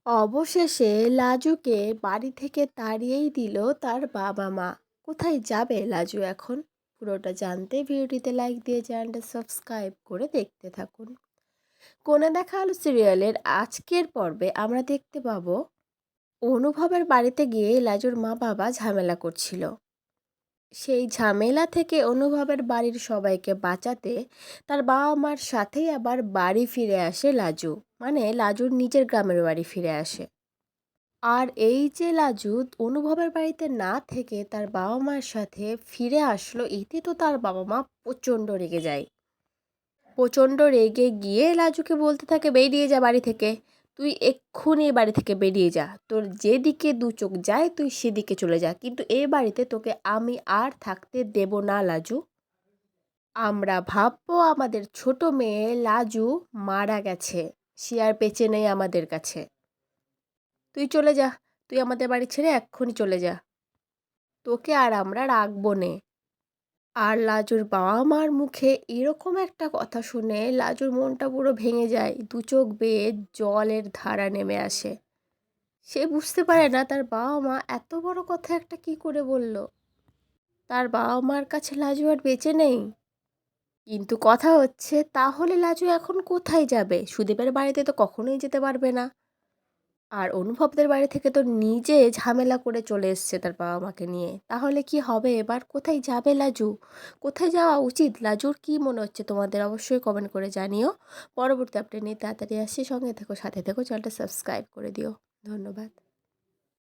অবশেষে লাজুকে বাড়ি থেকে তাড়িয়েই দিল তার বাবা-মা। কোথায় যাবে লাজু এখন? পুরোটা জানতে ভিডিওটিতে লাইক দিয়ে চ্যানেলটা সাবস্ক্রাইব করে দেখতে থাকুন। কোণে দেখা আলো সিরিয়ালের আজকের পর্বে আমরা দেখতে পাবো অনুভবের বাড়িতে গিয়ে লাজুর মা-বাবা ঝামেলা করছিল। সেই ঝামেলা থেকে অনুভবের বাড়ির সবাইকে বাঁচাতে তার বাবা-মার সাথেই আবার বাড়ি ফিরে আসে লাজু। মানে লাজুর নিজের গ্রামের বাড়ি ফিরে আসে। আর এই যে লাজু অনুভবের বাড়িতে না থেকে তার বাবা মার সাথে ফিরে আসলো, এতে তো তার বাবা মা প্রচণ্ড রেগে যায়। প্রচণ্ড রেগে গিয়ে লাজুকে বলতে থাকে, বেরিয়ে যা বাড়ি থেকে, তুই এক্ষুনি এই বাড়ি থেকে বেরিয়ে যা, তোর যেদিকে দু চোখ যায় তুই সেদিকে চলে যা, কিন্তু এ বাড়িতে তোকে আমি আর থাকতে দেব না লাজু। আমরা ভাববো আমাদের ছোট মেয়ে লাজু মারা গেছে, সে আর বেঁচে নেই আমাদের কাছে। তুই চলে যা, তুই আমাদের বাড়ি ছেড়ে এক্ষুনি চলে যা, তোকে আর আমরা রাখবো নে। আর লাজুর বাবা মার মুখে এরকম একটা কথা শুনে লাজুর মনটা পুরো ভেঙে যায়, দু চোখ বেয়ে জলের ধারা নেমে আসে। সে বুঝতে পারে না তার বাবা মা এত বড় কথা একটা কি করে বলল। তার বাবা মার কাছে লাজু আর বেঁচে নেই। কিন্তু কথা হচ্ছে, তাহলে লাজু এখন কোথায় যাবে? সুদীপের বাড়িতে তো কখনোই যেতে পারবে না। আর অনুভবদের বাড়ি থেকে তো নিজে ঝামেলা করে চলে এসছে তার বাবা মাকে নিয়ে। তাহলে কি হবে এবার? কোথায় যাবে লাজু? কোথায় যাওয়া উচিত লাজুর? কি মনে হচ্ছে তোমাদের? অবশ্যই কমেন্ট করে জানিও। পরবর্তী আপডেট নিয়ে তাড়াতাড়ি আসছি, সঙ্গে থেকো, সাথে থেকো, চ্যানেলটা সাবস্ক্রাইব করে দিও। ধন্যবাদ।